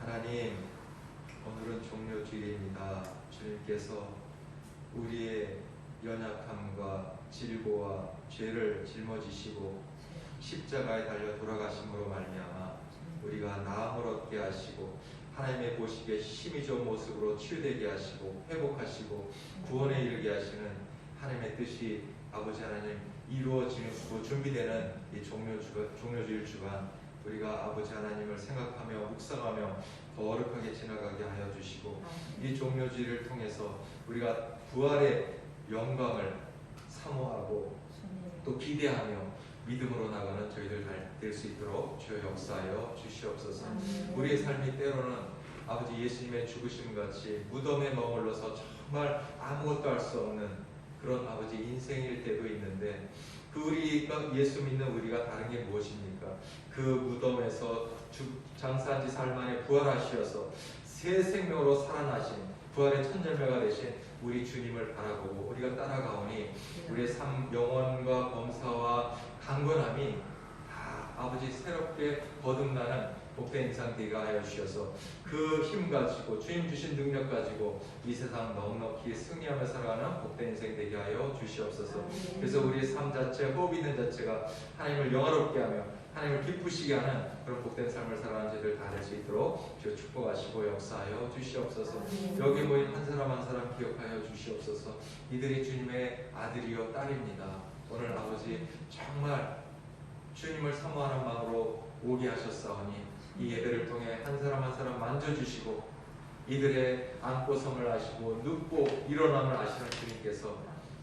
하나님, 오늘은 종료주일입니다. 주님께서 우리의 연약함과 질고와 죄를 짊어지시고 십자가에 달려 돌아가심으로 말미암아 우리가 나음을 얻게 하시고 하나님의 보시기에 힘이 좋은 모습으로 치유되게 하시고 회복하시고 구원에 이르게 하시는 하나님의 뜻이 아버지 하나님 이루어지고 준비되는 이 종료주일 주간 우리가 아버지 하나님을 생각하며 묵상하며 거룩하게 지나가게 하여 주시고 이 종료주일을 통해서 우리가 부활의 영광을 사모하고 또 기대하며 믿음으로 나가는 저희들 될 수 있도록 주여 역사하여 주시옵소서. 우리의 삶이 때로는 아버지 예수님의 죽으심 같이 무덤에 머물러서 정말 아무것도 할 수 없는 그런 아버지 인생일 때도 있는데 그 우리가 예수 믿는 우리가 다른 게 무엇입니까? 그 무덤에서 장사한 지 사흘 만에 부활하시어서 새 생명으로 살아나신 부활의 첫열매가 되신 우리 주님을 바라보고 우리가 따라가오니 우리의 삶 영원과 범사와 강건함이 다 아버지 새롭게 거듭나는 복된 인상 되게 하여 주셔서 그 힘 가지고 주님 주신 능력 가지고 이 세상 넉넉히 승리하며 살아가는 복된 인생 되게 하여 주시옵소서. 그래서 우리의 삶 자체, 호흡 있는 자체가 하나님을 영화롭게 하며 하나님을 기쁘시게 하는 그런 복된 삶을 살아가는 저희들 다 될 수 있도록 주여 축복하시고 역사하여 주시옵소서. 여기 모인 한 사람 한 사람 기억하여 주시옵소서. 이들이 주님의 아들이요 딸입니다. 오늘 아버지 정말 주님을 사모하는 마음으로 오게 하셨사오니 이 예배를 통해 한 사람 한 사람 만져주시고 이들의 안고성을 아시고 눕고 일어남을 아시는 주님께서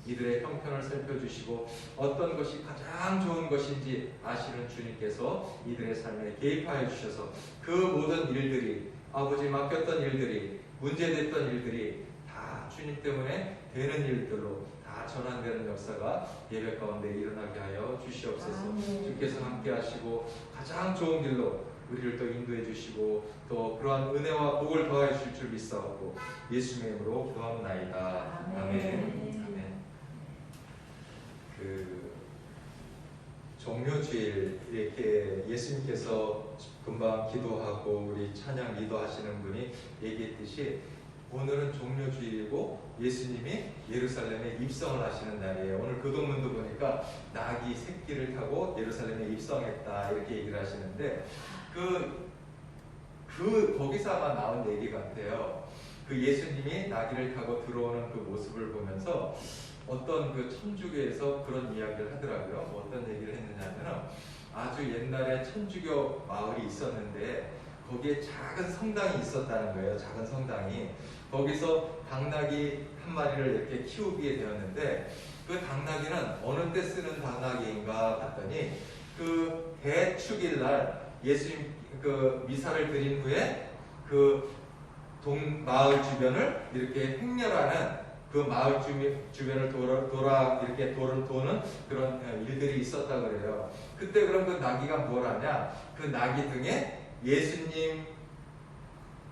이들의 형편을 살펴주시고 어떤 것이 가장 좋은 것인지 아시는 주님께서 이들의 삶에 개입하여 주셔서 그 모든 일들이 아버지 맡겼던 일들이 문제됐던 일들이 다 주님 때문에 되는 일들로 다 전환되는 역사가 예배 가운데 일어나게 하여 주시옵소서. 주께서 함께 하시고 가장 좋은 길로 우리를 또 인도해 주시고 또 그러한 은혜와 복을 더하여 주실 줄 믿사옵고 예수님의 이름으로 구하옵나이다. 아멘. 그 종료주일 이렇게 예수님께서 금방 기도하고 우리 찬양 리더하시는 분이 얘기했듯이 오늘은 종료주일이고 예수님이 예루살렘에 입성을 하시는 날이에요. 오늘 교동문도 보니까 낙이 새끼를 타고 예루살렘에 입성했다 이렇게 얘기를 하시는데 거기서 아마 나온 얘기 같아요. 그 예수님이 나귀를 타고 들어오는 그 모습을 보면서 어떤 그 천주교에서 그런 이야기를 하더라고요. 뭐 어떤 얘기를 했느냐면 아주 옛날에 천주교 마을이 있었는데 거기에 작은 성당이 있었다는 거예요. 작은 성당이. 거기서 당나귀 한 마리를 이렇게 키우게 되었는데 그 당나귀는 어느 때 쓰는 당나귀인가 봤더니 그 대축일 날 예수님 그 미사를 드린 후에 그 마을 주변을 이렇게 행렬하는 그 마을 주변을 이렇게 도는 그런 일들이 있었다 그래요. 그때 그럼 그 나귀가 뭘 하냐? 그 나귀 등에 예수님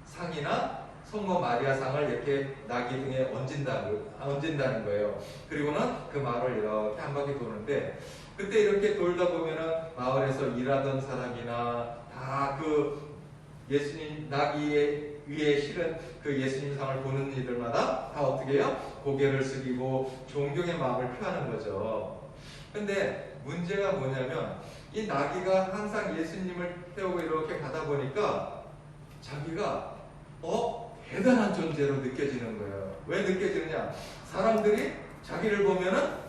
상이나 성모 마리아 상을 이렇게 나귀 등에 얹는다는 거예요. 그리고는 그 마을을 이렇게 한 바퀴 도는데 그때 이렇게 돌다 보면은 마을에서 일하던 사람이나 다 그 예수님 나귀 위에 실은 그 예수님 상을 보는 이들마다 다 어떻게 해요? 고개를 숙이고 존경의 마음을 표하는 거죠. 근데 문제가 뭐냐면 이 나귀가 항상 예수님을 태우고 이렇게 가다 보니까 자기가 대단한 존재로 느껴지는 거예요. 왜 느껴지느냐? 사람들이 자기를 보면은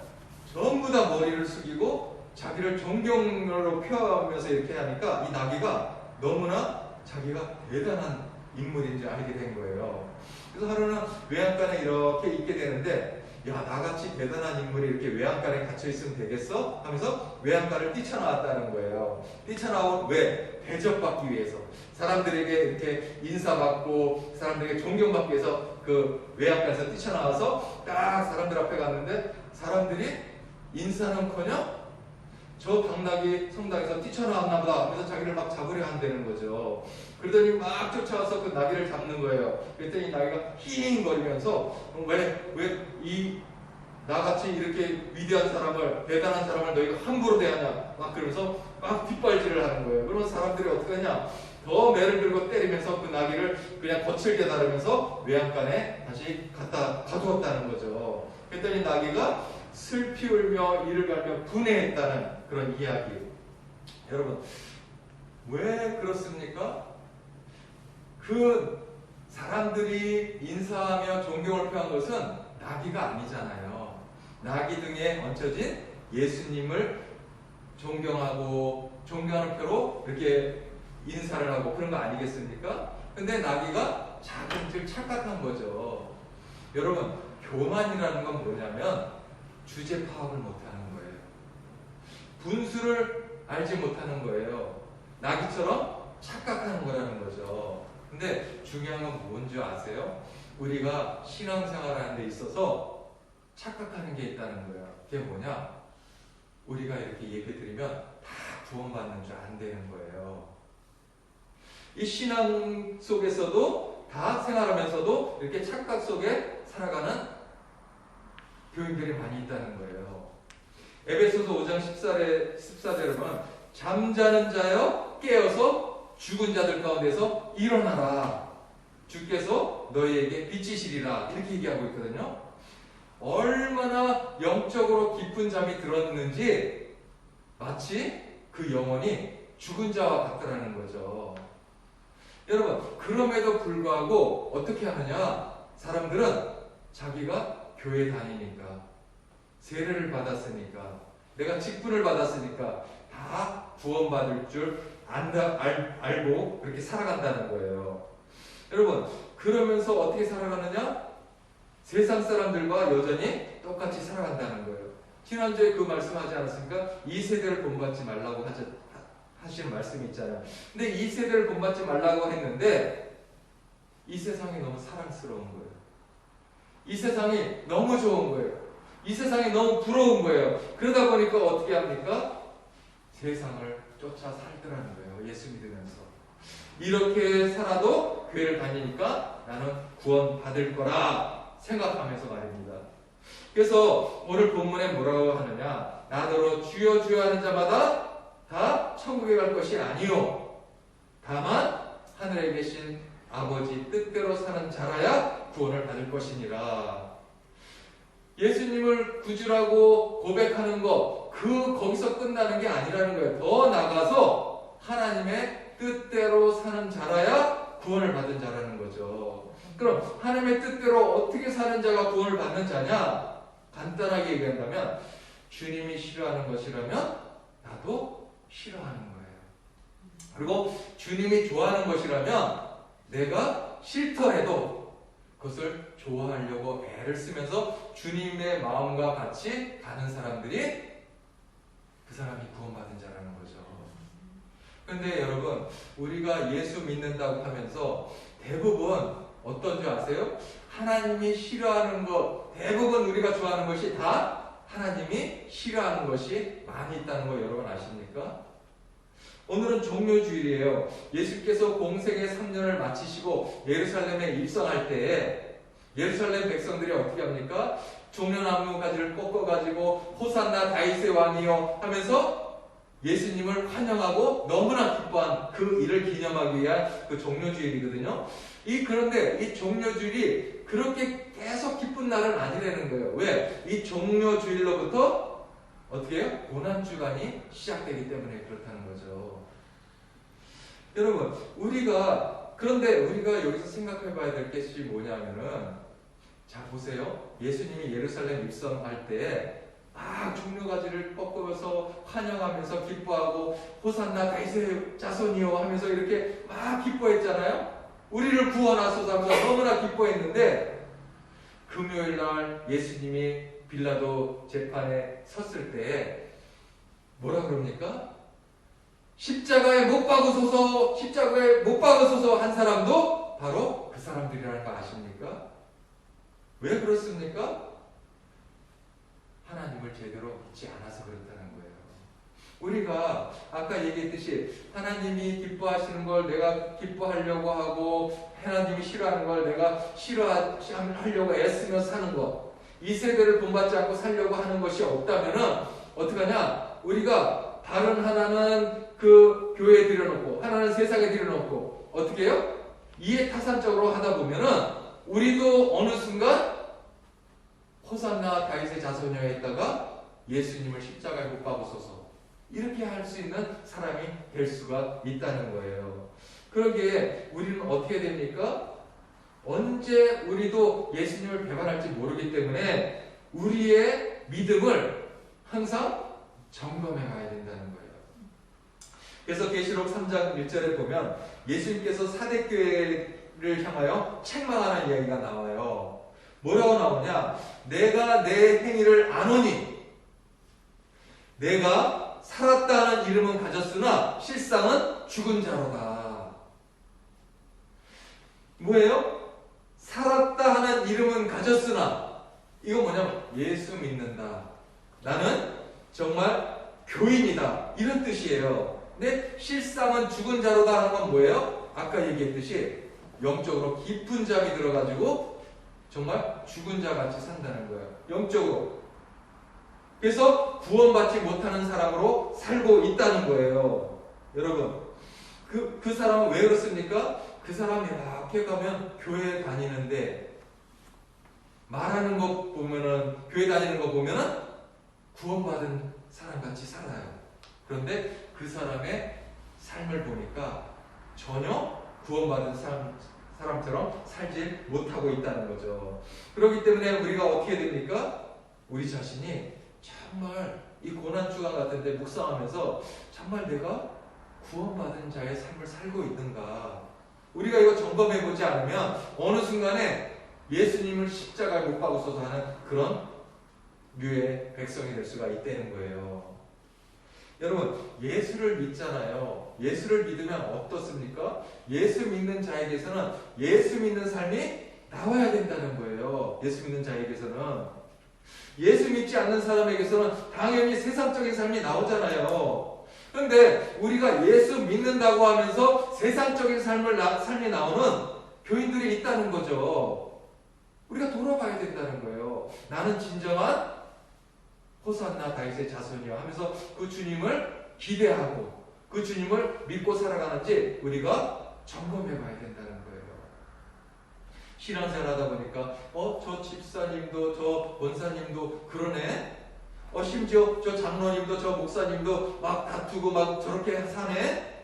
전부 다 머리를 숙이고 자기를 존경으로 표하면서 이렇게 하니까 이 나귀가 너무나 자기가 대단한 인물인지 알게 된 거예요. 그래서 하루는 외양간에 이렇게 있게 되는데 야, 나같이 대단한 인물이 이렇게 외양간에 갇혀 있으면 되겠어? 하면서 외양간을 뛰쳐나왔다는 거예요. 뛰쳐나온 왜? 대접받기 위해서. 사람들에게 이렇게 인사받고 사람들에게 존경받기 위해서 그 외양간에서 뛰쳐나와서 딱 사람들 앞에 갔는데 사람들이 인사는커녕 저 당나귀 성당에서 뛰쳐나왔나 보다 하면서 자기를 막 잡으려 한다는 거죠. 그러더니 막 쫓아와서 그 나귀를 잡는 거예요. 그랬더니 나귀가 힝거리면서 왜 이 나같이 이렇게 위대한 사람을 대단한 사람을 너희가 함부로 대하냐 막 그러면서 막 뒷발질을 하는 거예요. 그러면 사람들이 어떻게 하냐? 더 매를 들고 때리면서 그 나귀를 그냥 거칠게 다루면서 외양간에 다시 가두었다는 거죠. 그랬더니 나귀가 슬피 울며 이를 갈며 분해했다는 그런 이야기. 여러분, 왜 그렇습니까? 그 사람들이 인사하며 존경을 표한 것은 나귀가 아니잖아요. 나귀 등에 얹혀진 예수님을 존경하는 표로 이렇게 인사를 하고 그런 거 아니겠습니까? 근데 나귀가 자기를 착각한 거죠. 여러분, 교만이라는 건 뭐냐면 주제 파악을 못하는 거예요. 분수를 알지 못하는 거예요. 나귀처럼 착각하는 거라는 거죠. 근데 중요한 건 뭔지 아세요? 우리가 신앙생활하는 데 있어서 착각하는 게 있다는 거예요. 그게 뭐냐? 우리가 이렇게 예배 드리면 다 구원받는 줄 안 되는 거예요. 이 신앙 속에서도 다 생활하면서도 이렇게 착각 속에 살아가는 교인들이 많이 있다는 거예요. 에베소서 5장 14절에 보면 잠자는 자여 깨어서 죽은 자들 가운데서 일어나라. 주께서 너희에게 빛이시리라. 이렇게 얘기하고 있거든요. 얼마나 영적으로 깊은 잠이 들었는지 마치 그 영혼이 죽은 자와 같더라는 거죠. 여러분, 그럼에도 불구하고 어떻게 하느냐? 사람들은 자기가 교회 다니니까, 세례를 받았으니까, 내가 직분을 받았으니까 다 구원받을 줄 알고 그렇게 살아간다는 거예요. 여러분, 그러면서 어떻게 살아가느냐? 세상 사람들과 여전히 똑같이 살아간다는 거예요. 지난주에 그 말씀하지 않았습니까? 이 세대를 본받지 말라고 하시는 말씀이 있잖아요. 근데 이 세대를 본받지 말라고 했는데 이 세상이 너무 사랑스러운 거예요. 이 세상이 너무 좋은 거예요. 이 세상이 너무 부러운 거예요. 그러다 보니까 어떻게 합니까? 세상을 쫓아 살더라는 거예요. 예수 믿으면서. 이렇게 살아도 교회를 다니니까 나는 구원 받을 거라 생각하면서 말입니다. 그래서 오늘 본문에 뭐라고 하느냐? 나더러 주여 주여 하는 자마다 다 천국에 갈 것이 아니요 다만 하늘에 계신 아버지 뜻대로 사는 자라야 구원을 받을 것이니라. 예수님을 구주라고 고백하는 것, 거기서 끝나는 게 아니라는 거예요. 더 나가서 하나님의 뜻대로 사는 자라야 구원을 받은 자라는 거죠. 그럼 하나님의 뜻대로 어떻게 사는 자가 구원을 받는 자냐? 간단하게 얘기한다면 주님이 싫어하는 것이라면 나도 싫어하는 거예요. 그리고 주님이 좋아하는 것이라면 내가 싫더라도 그것을 좋아하려고 애를 쓰면서 주님의 마음과 같이 가는 사람들이 그 사람이 구원받은 자라는 거죠. 그런데 여러분, 우리가 예수 믿는다고 하면서 대부분 어떤 줄 아세요? 하나님이 싫어하는 것, 대부분 우리가 좋아하는 것이 다 하나님이 싫어하는 것이 많이 있다는 거 여러분 아십니까? 오늘은 종료주일이에요. 예수께서 공생의 3년을 마치시고 예루살렘에 입성할 때에 예루살렘 백성들이 어떻게 합니까? 종려나무 가지를 꺾어가지고 호산나 다윗의 왕이여 하면서 예수님을 환영하고 너무나 기뻐한 그 일을 기념하기 위한 그 종료주일이거든요. 그런데 이 종료주일이 그렇게 계속 기쁜 날은 아니라는 거예요. 왜? 이 종료주일로부터 어떻게 해요? 고난주간이 시작되기 때문에 그렇다는 거죠. 여러분, 그런데 우리가 여기서 생각해 봐야 될 것이 뭐냐면은, 자, 보세요. 예수님이 예루살렘 입성할 때 막 종려가지를 꺾으면서 환영하면서 기뻐하고 호산나 다윗의 자손이요 하면서 이렇게 막 기뻐했잖아요. 우리를 구원하소서 하면서 너무나 기뻐했는데 금요일 날 예수님이 빌라도 재판에 섰을 때 뭐라 그럽니까? 십자가에 못 박으소서 한 사람도 바로 그 사람들이라는 거 아십니까? 왜 그렇습니까? 하나님을 제대로 믿지 않아서 그렇다는 거예요. 우리가 아까 얘기했듯이 하나님이 기뻐하시는 걸 내가 기뻐하려고 하고 하나님이 싫어하는 걸 내가 싫어하려고 애쓰며 사는 것, 이 세대를 본받지 않고 살려고 하는 것이 없다면은 어떡하냐? 우리가 다른 하나는 그 교회에 들여놓고 하나는 세상에 들여놓고 어떻게 해요? 이해타산적으로 하다 보면은 우리도 어느 순간 호산나 다윗의 자손이여 했다가 예수님을 십자가에 못 박으소서 이렇게 할 수 있는 사람이 될 수가 있다는 거예요. 그러기에 우리는 어떻게 됩니까? 언제 우리도 예수님을 배반할지 모르기 때문에 우리의 믿음을 항상 점검해 가야 된다는 거예요. 그래서 계시록 3장 1절에 보면 예수님께서 사대교회를 향하여 책망하는 이야기가 나와요. 뭐라고 나오냐? 내가 내 행위를 아노니 내가 살았다는 이름은 가졌으나 실상은 죽은 자로다. 뭐예요? 살았다 하는 이름은 가졌으나 이거 뭐냐면 예수 믿는다. 나는 정말 교인이다. 이런 뜻이에요. 근데 실상은 죽은 자로다 하는 건 뭐예요? 아까 얘기했듯이 영적으로 깊은 잠이 들어가지고 정말 죽은 자 같이 산다는 거예요. 영적으로. 그래서 구원받지 못하는 사람으로 살고 있다는 거예요. 여러분, 그 사람은 왜 그렇습니까? 그 사람이 이렇게 가면 교회 다니는데 말하는 거 보면은 교회 다니는 거 보면은 구원받은 사람 같이 살아요. 그런데 그 사람의 삶을 보니까 전혀 구원받은 사람처럼 살지 못하고 있다는 거죠. 그렇기 때문에 우리가 어떻게 됩니까? 우리 자신이 정말 이 고난주간 같은데 묵상하면서 정말 내가 구원받은 자의 삶을 살고 있는가? 우리가 이거 점검해보지 않으면 어느 순간에 예수님을 십자가에 못 박으소서 하는 그런 류의 백성이 될 수가 있다는 거예요. 여러분, 예수를 믿잖아요. 예수를 믿으면 어떻습니까? 예수 믿는 자에게서는 예수 믿는 삶이 나와야 된다는 거예요. 예수 믿는 자에게서는. 예수 믿지 않는 사람에게서는 당연히 세상적인 삶이 나오잖아요. 그런데 우리가 예수 믿는다고 하면서 세상적인 삶이 나오는 교인들이 있다는 거죠. 우리가 돌아봐야 된다는 거예요. 나는 진정한 호산나 다윗의 자손이요 하면서 그 주님을 기대하고 그 주님을 믿고 살아가는지 우리가 점검해 봐야 된다는 거예요. 신앙생활 하다 보니까 저 집사님도 저 권사님도 그러네. 심지어 저 장로님도 저 목사님도 막 다투고 막 저렇게 사네.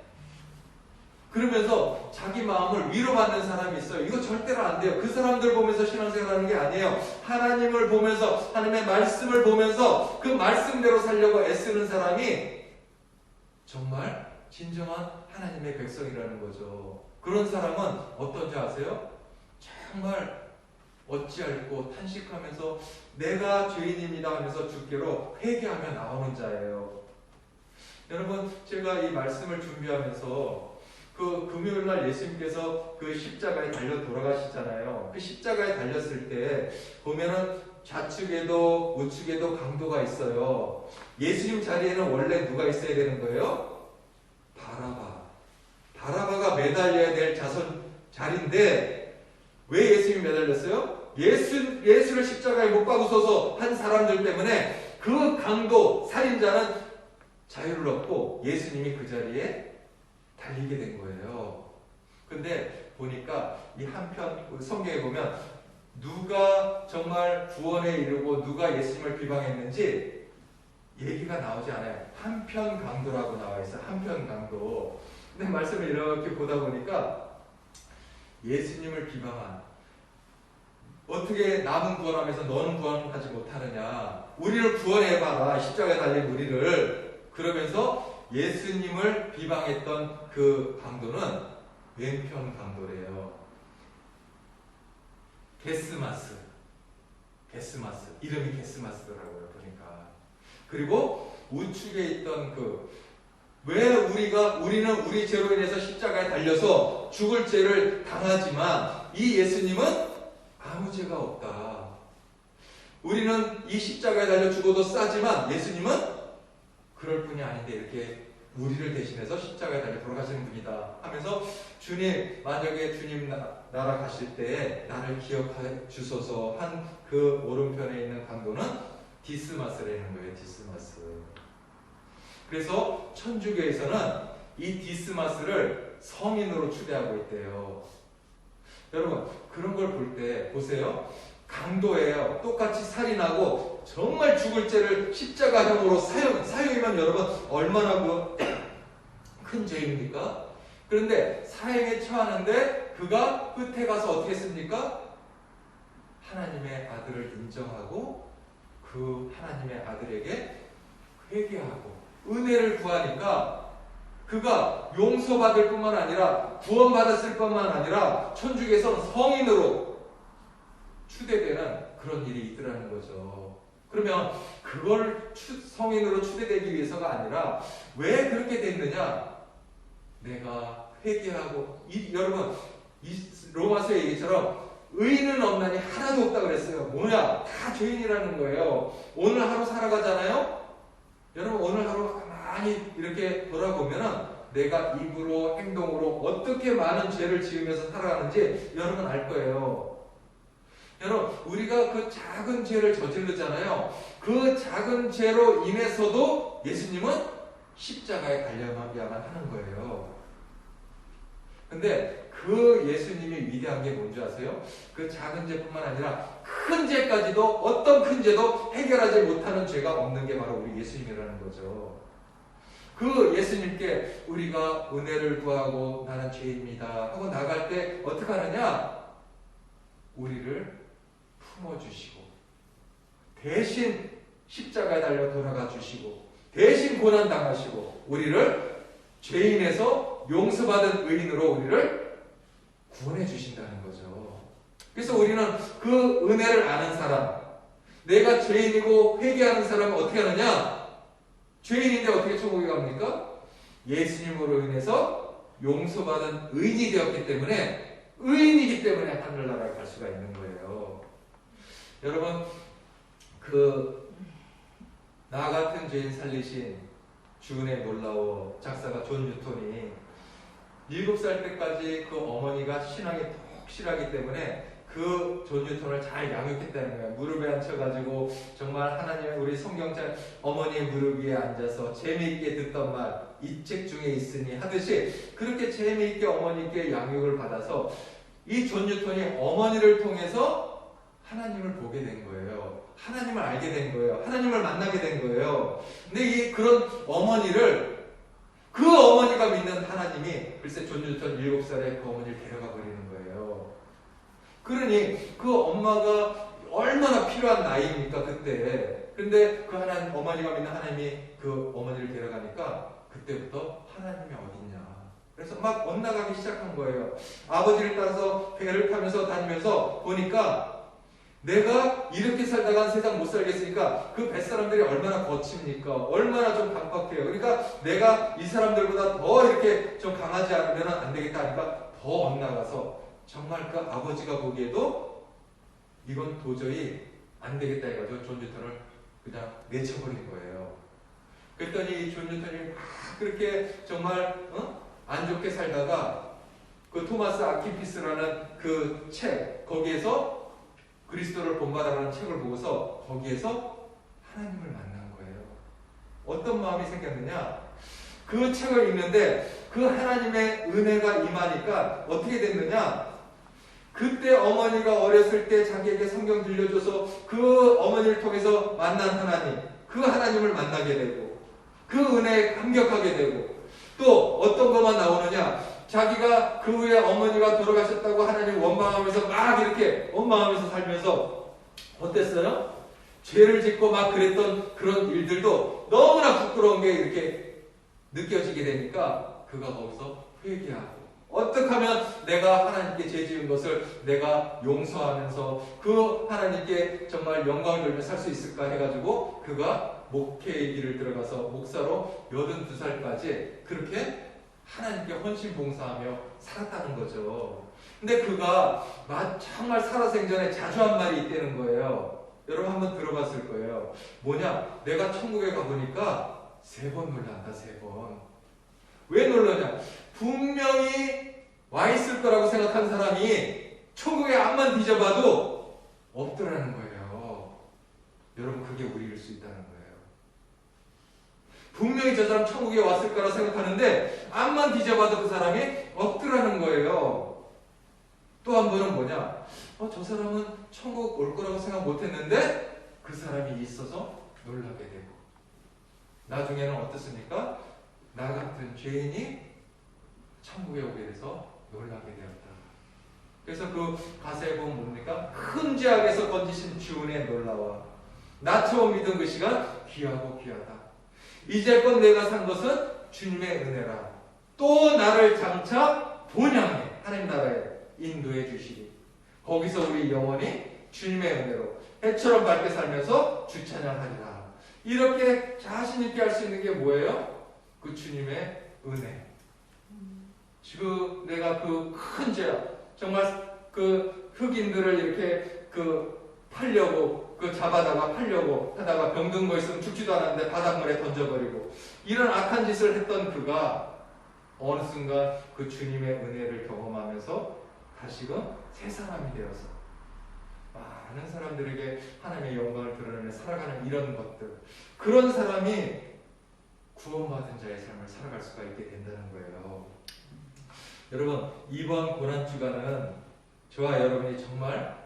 그러면서 자기 마음을 위로받는 사람이 있어요. 이거 절대로 안 돼요. 그 사람들 보면서 신앙생활 하는 게 아니에요. 하나님을 보면서 하나님의 말씀을 보면서 그 말씀대로 살려고 애쓰는 사람이 정말 진정한 하나님의 백성이라는 거죠. 그런 사람은 어떤지 아세요? 정말 어찌할꼬 탄식하면서 내가 죄인입니다 하면서 주께로 회개하며 나오는 자예요. 여러분, 제가 이 말씀을 준비하면서 그 금요일날 예수님께서 그 십자가에 달려 돌아가시잖아요. 그 십자가에 달렸을 때 보면은 좌측에도 우측에도 강도가 있어요. 예수님 자리에는 원래 누가 있어야 되는 거예요? 바라바가 매달려야 될 자리인데 왜 예수님이 매달렸어요? 예수를 십자가에 못 박으소서 한 사람들 때문에 그 강도 살인자는 자유를 얻고 예수님이 그 자리에 달리게 된 거예요. 근데 보니까 이 한편 성경에 보면 누가 정말 구원에 이르고 누가 예수님을 비방했는지 얘기가 나오지 않아요. 한편 강도라고 나와 있어요. 한편 강도. 근데 말씀을 이렇게 보다 보니까 예수님을 비방한, 어떻게 남은 구원하면서 너는 구원하지 못하느냐, 우리를 구원해봐라, 십자가에 달린 우리를, 그러면서 예수님을 비방했던 그 강도는 왼편 강도래요. 게스마스. 이름이 게스마스더라고요, 보니까. 그리고 우측에 있던 왜 우리는 우리 죄로 인해서 십자가에 달려서 죽을 죄를 당하지만 이 예수님은 아무 죄가 없다. 우리는 이 십자가에 달려 죽어도 싸지만 예수님은 그럴 뿐이 아닌데 이렇게 우리를 대신해서 십자가에 달려 돌아가시는 분이다 하면서 주님, 만약에 주님 나라 가실 때 나를 기억해 주소서 한 그 오른편에 있는 강도는 디스마스라는 거예요. 디스마스. 그래서 천주교에서는 이 디스마스를 성인으로 추대하고 있대요. 여러분 그런 걸 볼 때 보세요. 강도예요. 똑같이 살인하고 정말 죽을 죄를 십자가형으로 사형이면 여러분 얼마나 큰 죄입니까? 그런데 사형에 처하는데 그가 끝에 가서 어떻게 했습니까? 하나님의 아들을 인정하고 그 하나님의 아들에게 회개하고 은혜를 구하니까 그가 용서받을 뿐만 아니라 구원받았을 뿐만 아니라 천주교에서는 성인으로 추대되는 그런 일이 있더라는 거죠. 그러면 그걸 성인으로 추대되기 위해서가 아니라 왜 그렇게 됐느냐? 내가 회개하고 여러분 로마서의 얘기처럼 의인은 없나니 하나도 없다 그랬어요. 뭐냐? 다 죄인이라는 거예요. 오늘 하루 살아가잖아요. 여러분 오늘 하루 가만히 이렇게 돌아보면은 내가 입으로 행동으로 어떻게 많은 죄를 지으면서 살아가는지 여러분 알 거예요. 여러분 우리가 그 작은 죄를 저지르잖아요. 그 작은 죄로 인해서도 예수님은 십자가에 달려야만 하는 거예요. 근데 그 예수님이 위대한 게 뭔지 아세요? 그 작은 죄뿐만 아니라 큰 죄까지도 어떤 큰 죄도 해결하지 못하는 죄가 없는 게 바로 우리 예수님이라는 거죠. 그 예수님께 우리가 은혜를 구하고 나는 죄입니다 하고 나갈 때 어떻게 하느냐? 우리를 품어주시고 대신 십자가에 달려 돌아가 주시고 대신 고난당하시고 우리를 죄인에서 용서받은 의인으로 우리를 구원해 주신다는 거죠. 그래서 우리는 그 은혜를 아는 사람, 내가 죄인이고 회개하는 사람은 어떻게 하느냐? 죄인인데 어떻게 천국에 갑니까? 예수님으로 인해서 용서받은 의인이 되었기 때문에 의인이기 때문에 하늘나라에 갈 수가 있는 거예요. 여러분 나 같은 죄인 살리신 주은혜 놀라워 작사가 존 뉴턴이 7살 때까지 그 어머니가 신앙이 독실하기 때문에 그 존 뉴턴을 잘 양육했다는 거예요. 무릎에 앉혀가지고 정말 하나님 우리 성경책 어머니의 무릎 위에 앉아서 재미있게 듣던 말 이 책 중에 있으니 하듯이 그렇게 재미있게 어머니께 양육을 받아서 이 존 뉴턴이 어머니를 통해서 하나님을 보게 된 거예요. 하나님을 알게 된 거예요. 하나님을 만나게 된 거예요. 근데 그런 어머니를 그 어머니가 믿는 하나님이 글쎄 존 뉴턴 7살에 그 어머니를 데려가 버리는 거예요. 그러니 그 엄마가 얼마나 필요한 나이입니까 그때. 근데 그 하나님 어머니가 믿는 하나님이 그 어머니를 데려가니까 그때부터 하나님이 어딨냐. 그래서 막 엇나가기 시작한 거예요. 아버지를 따라서 배를 타면서 다니면서 보니까 내가 이렇게 살다간 세상 못 살겠으니까 그 뱃사람들이 얼마나 거칩니까? 얼마나 좀 강박해요. 그러니까 내가 이 사람들보다 더 이렇게 좀 강하지 않으면 안 되겠다 하니까 더 엇나가서 정말 그 아버지가 보기에도 이건 도저히 안 되겠다 해가지고 존 뉴턴을 그냥 내쳐버린 거예요. 그랬더니 존 뉴턴이 막 그렇게 정말 안 좋게 살다가 그 토마스 아퀴피스라는 그 책 거기에서 그리스도를 본받아라는 책을 보고서 거기에서 하나님을 만난 거예요. 어떤 마음이 생겼느냐? 그 책을 읽는데 그 하나님의 은혜가 임하니까 어떻게 됐느냐? 그때 어머니가 어렸을 때 자기에게 성경 들려줘서 그 어머니를 통해서 만난 하나님, 그 하나님을 만나게 되고 그 은혜에 감격하게 되고 또 어떤 것만 나오느냐? 자기가 그 후에 어머니가 돌아가셨다고 하나님 원망하면서 막 이렇게 원망하면서 살면서 어땠어요? 죄를 짓고 막 그랬던 그런 일들도 너무나 부끄러운 게 이렇게 느껴지게 되니까 그가 거기서 회개하고 어떻게 하면 내가 하나님께 죄 지은 것을 내가 용서하면서 그 하나님께 정말 영광을 돌며 살 수 있을까 해가지고 그가 목회의 길을 들어가서 목사로 82살까지 그렇게 하나님께 헌신 봉사하며 살았다는 거죠. 근데 그가 정말 살아생전에 자주 한 말이 있다는 거예요. 여러분 한번 들어봤을 거예요. 뭐냐? 내가 천국에 가보니까 3번 놀란다. 3번. 왜 놀라냐? 분명히 와 있을 거라고 생각한 사람이 천국에 앞만 뒤져봐도 없더라는 거예요. 여러분 그게 우리일 수 있다는 거예요. 분명히 저 사람 천국에 왔을 거라 생각하는데 앞만 뒤져봐도 그 사람이 없더라는 거예요. 또 한 번은 뭐냐? 저 사람은 천국 올 거라고 생각 못했는데 그 사람이 있어서 놀라게 되고, 나중에는 어떻습니까? 나 같은 죄인이 천국에 오게 돼서 놀라게 되었다. 그래서 그 가사에 보면 뭡니까? 큰 죄악에서 건지신 주은의 놀라와 나 처음 믿은 그 시간 귀하고 귀하다. 이제껏 내가 산 것은 주님의 은혜라. 또 나를 장차 본향에 하나님 나라에 인도해 주시리. 거기서 우리 영원히 주님의 은혜로 해처럼 밝게 살면서 주 찬양하리라. 이렇게 자신 있게 할 수 있는 게 뭐예요? 그 주님의 은혜. 지금 내가 그 큰 죄악, 정말 그 흑인들을 이렇게 팔려고 잡아다가 팔려고 하다가 병든 거 있으면 죽지도 않았는데 바닷물에 던져버리고 이런 악한 짓을 했던 그가 어느 순간 그 주님의 은혜를 경험하면서 다시금 새 사람이 되어서 많은 사람들에게 하나님의 영광을 드러내며 살아가는 이런 것들, 그런 사람이 구원받은 자의 삶을 살아갈 수가 있게 된다는 거예요. 여러분, 이번 고난주간은 저와 여러분이 정말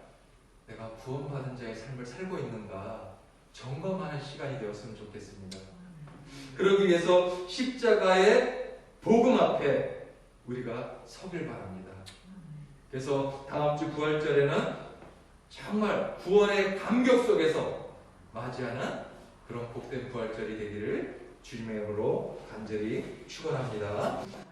내가 구원받은 자의 삶을 살고 있는가 점검하는 시간이 되었으면 좋겠습니다. 그러기 위해서 십자가의 복음 앞에 우리가 서길 바랍니다. 그래서 다음 주 부활절에는 정말 구원의 감격 속에서 맞이하는 그런 복된 부활절이 되기를 주님의 이름으로 간절히 축원합니다.